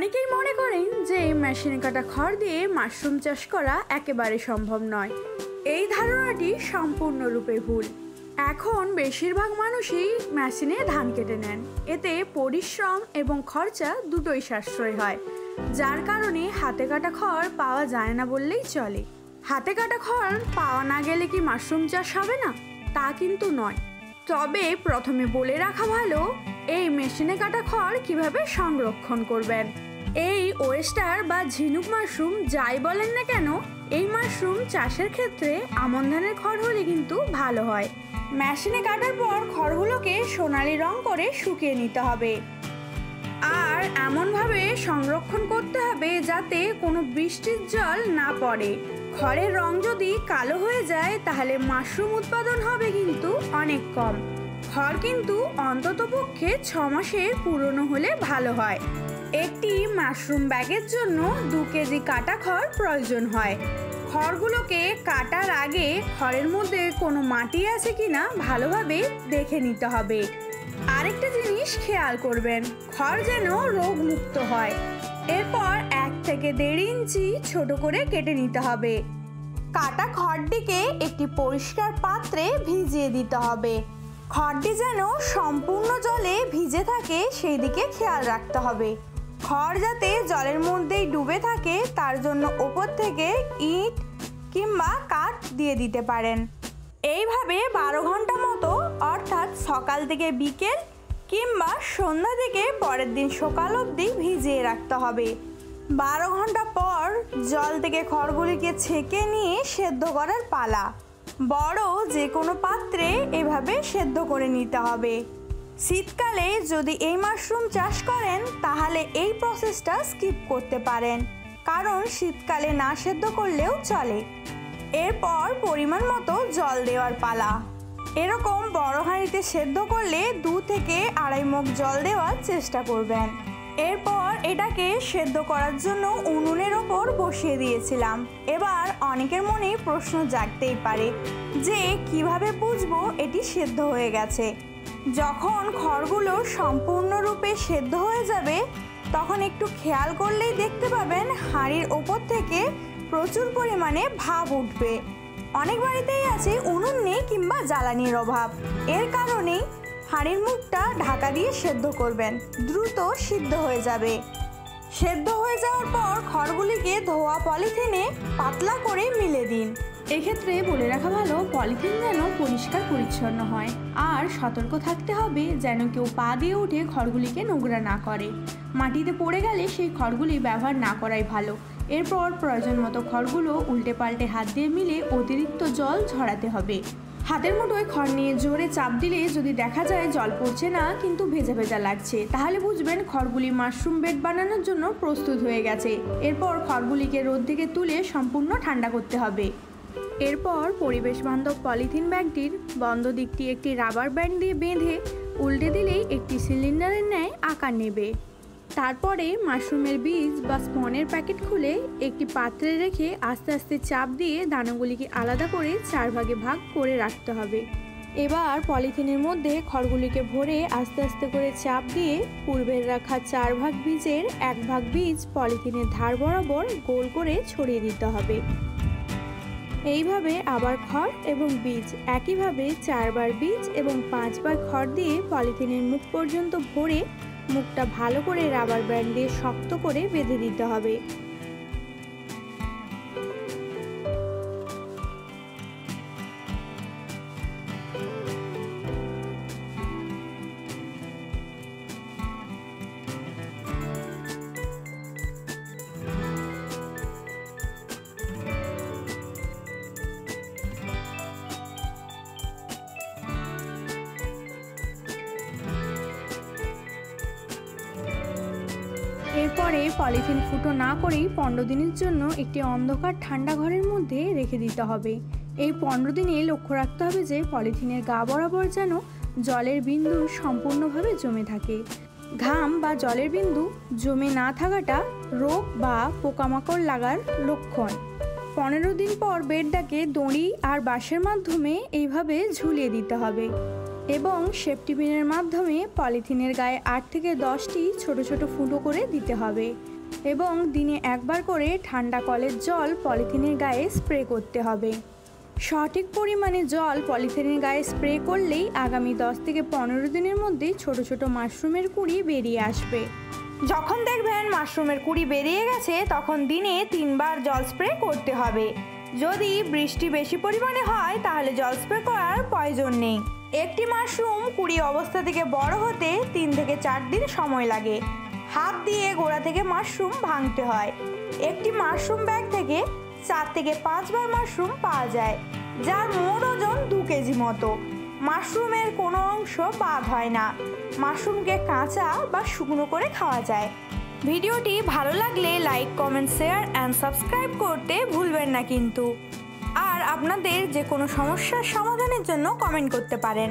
অনেকেই মনে করেন যে মেশিনে কাটা খড় দিয়ে মাশরুম চাষ করা একেবারে সম্ভব নয়। এই ধারণাটি সম্পূর্ণরূপে ভুল। এখন বেশিরভাগ মানুষই মেশিনে ধান কেটে নেন। এতে পরিশ্রম এবং খরচা দুটোই সাশ্রয় হয়, যার কারণে হাতে কাটা খড় পাওয়া যায় না বললেই চলে। হাতে কাটা খড় পাওয়া না গেলে কি মাশরুম চাষ হবে না? তা কিন্তু নয়। তবে প্রথমে বলে রাখা ভালো, এই মেশিনে কাটা খড় কিভাবে সংরক্ষণ করবেন। এই ওয়েস্টার বা ঝিনুক মাশরুম যাই বলেন না কেন, এই মাশরুম চাষের ক্ষেত্রে আমন ধানের খড় হলে কিন্তু ভালো হয়। মেশিনে কাটার পর খড়গুলোকে সোনালি রং করে শুকিয়ে নিতে হবে, আর এমনভাবে সংরক্ষণ করতে হবে যাতে কোনো বৃষ্টির জল না পড়ে। খড়ের রং যদি কালো হয়ে যায় তাহলে মাশরুম উৎপাদন হবে কিন্তু অনেক কম। খড় কিন্তু অন্ততপক্ষে 6 মাসের পুরনো হলে ভালো হয়। একটি মাশরুম ব্যাগের জন্য 2 কেজি কাটা খড় প্রয়োজন হয়। খড়গুলোকে কাটার আগে খড়ের মধ্যে কোনো মাটি আছে কিনা ভালোভাবে দেখে নিতে হবে। আরেকটা জিনিস খেয়াল করবেন, খড় যেন রোগমুক্ত হয়। এরপর 1 থেকে 1.5 ইঞ্চি ছোট করে কেটে নিতে হবে। কাটা খড়টিকে একটি পরিষ্কার পাত্রে ভিজিয়ে দিতে হবে। খড়টি যেন সম্পূর্ণ জলে ভিজে থাকে সেই দিকে খেয়াল রাখতে হবে। খড় যাতে জলের মধ্যেই ডুবে থাকে তার জন্য ওপর থেকে ইট কিংবা কাঠ দিয়ে দিতে পারেন। এইভাবে 12 ঘন্টা মতো, অর্থাৎ সকাল থেকে বিকেল কিংবা সন্ধ্যা থেকে পরের দিন সকাল অবধি ভিজিয়ে রাখতে হবে। 12 ঘন্টা পর জল থেকে খড়গুলিকে ছেঁকে নিয়ে সেদ্ধ করার পালা। বড় যে কোনো পাত্রে এভাবে সেদ্ধ করে নিতে হবে। শীতকালে যদি এই মাশরুম চাষ করেন তাহলে এই প্রসেসটা স্কিপ করতে পারেন, কারণ শীতকালে না সেদ্ধ করলেও চলে। এরপর পরিমাণ মতো জল দেওয়ার পালা। এরকম বড় হাঁড়িতে সেদ্ধ করলে 2 থেকে 2.5 মগ জল দেওয়ার চেষ্টা করবেন। এরপর এটাকে সেদ্ধ করার জন্য উনুনের ওপর বসিয়ে দিয়েছিলাম। এবার অনেকের মনে প্রশ্ন জাগতেই পারে যে কিভাবে বুঝবো এটি সেদ্ধ হয়ে গেছে। যখন খড়গুলো সম্পূর্ণরূপে সেদ্ধ হয়ে যাবে তখন একটু খেয়াল করলেই দেখতে পাবেন হাঁড়ির ওপর থেকে প্রচুর পরিমাণে ভাপ উঠবে। অনেক বাড়িতেই আছে উনুন নেই কিংবা জ্বালানির অভাব, এর কারণেই হাঁড়ির মুখটা ঢাকা দিয়ে সেদ্ধ করবেন, দ্রুত সিদ্ধ হয়ে যাবে। সেদ্ধ হয়ে যাওয়ার পর খড়গুলিকে ধোয়া পলিথিনে পাতলা করে মিলে দিন। এক্ষেত্রে বলে রাখা ভালো, পলিথিন যেন পরিষ্কার পরিচ্ছন্ন হয়, আর সতর্ক থাকতে হবে যেন কেউ পা দিয়ে উঠে খড়গুলিকে নোংরা না করে। মাটিতে পড়ে গেলে সেই খড়গুলি ব্যবহার না করাই ভালো। এরপর প্রয়োজন মতো খড়গুলো উল্টে পাল্টে হাত দিয়ে মিলে অতিরিক্ত জল ঝরাতে হবে। হাতের মুঠোয় খড় নিয়ে জোরে চাপ দিলে যদি দেখা যায় জল পড়ছে না কিন্তু ভেজা ভেজা লাগছে, তাহলে বুঝবেন খড়গুলি মাশরুম বেড বানানোর জন্য প্রস্তুত হয়ে গেছে। এরপর খড়গুলিকে রোদ থেকে তুলে সম্পূর্ণ ঠান্ডা করতে হবে। এরপর পরিবেশ বান্ধব পলিথিন ব্যাগটির বন্ধ দিকটি একটি রাবার ব্যান্ড দিয়ে বেঁধে উল্টে দিলেই একটি সিলিন্ডারের ন্যায় আকার নেবে। তারপরে মাশরুমের বীজ বা স্পনের প্যাকেট খুলে একটি পাত্রে রেখে আস্তে আস্তে চাপ দিয়ে দানাগুলিকে আলাদা করে 4 ভাগে ভাগ করে রাখতে হবে। এবার পলিথিনের মধ্যে খড়গুলিকে ভরে আস্তে আস্তে করে চাপ দিয়ে পূর্বের রাখা 4 ভাগ বীজের 1 ভাগ বীজ পলিথিনের ধার বরাবর গোল করে ছড়িয়ে দিতে হবে। এইভাবে আবার খড় এবং বীজ, একইভাবে 4 বার বীজ এবং 5 বার খড় দিয়ে পলিথিনের মুখ পর্যন্ত ভরে মুখটা ভালো করে রাবার ব্যান্ড দিয়ে শক্ত করে বেঁধে দিতে হবে। এরপরে পলিথিন ফুটো না করেই 15 দিনের জন্য একটি অন্ধকার ঠান্ডা ঘরের মধ্যে রেখে দিতে হবে। এই 15 দিনে লক্ষ্য রাখতে হবে যে পলিথিনের গা বরাবর যেন জলের বিন্দু সম্পূর্ণভাবে জমে থাকে। ঘাম বা জলের বিন্দু জমে না থাকাটা রোগ বা পোকামাকড় লাগার লক্ষণ। 15 দিন পর বেডটাকে দড়ি আর বাঁশের মাধ্যমে এইভাবে ঝুলিয়ে দিতে হবে এবং সেফটি পিনের মাধ্যমে পলিথিনের গায়ে 8 থেকে 10টি ছোট ছোট ফুটো করে দিতে হবে। এবং দিনে একবার করে ঠান্ডা কলের জল পলিথিনের গায়ে স্প্রে করতে হবে। সঠিক পরিমাণে জল পলিথিনের গায়ে স্প্রে করলেই আগামী 10 থেকে 15 দিনের মধ্যে ছোট ছোট মাশরুমের কুঁড়ি বেরিয়ে আসবে। যখন দেখবেন মাশরুমের কুঁড়ি বেরিয়ে গেছে তখন দিনে 3 বার জল স্প্রে করতে হবে। যদি বৃষ্টি বেশি পরিমাণে হয় তাহলে জল স্প্রে করার প্রয়োজন নেই। একটি মাশরুম কুঁড়ি অবস্থা থেকে বড় হতে 3 থেকে 4 দিন সময় লাগে। হাত দিয়ে গোড়া থেকে মাশরুম ভাঙতে হয়। একটি মাশরুম ব্যাগ থেকে 4 থেকে 5 বার মাশরুম পাওয়া যায়, যার মোট ওজন 2 কেজি মতো। মাশরুমের কোনো অংশ বাদ হয় না। মাশরুমকে কাঁচা বা শুকনো করে খাওয়া যায়। ভিডিওটি ভালো লাগলে like, comment, share and subscribe করতে ভুলবেন না কিন্তু। আর আপনাদের যে কোনো সমস্যার সমাধানের জন্য কমেন্ট করতে পারেন।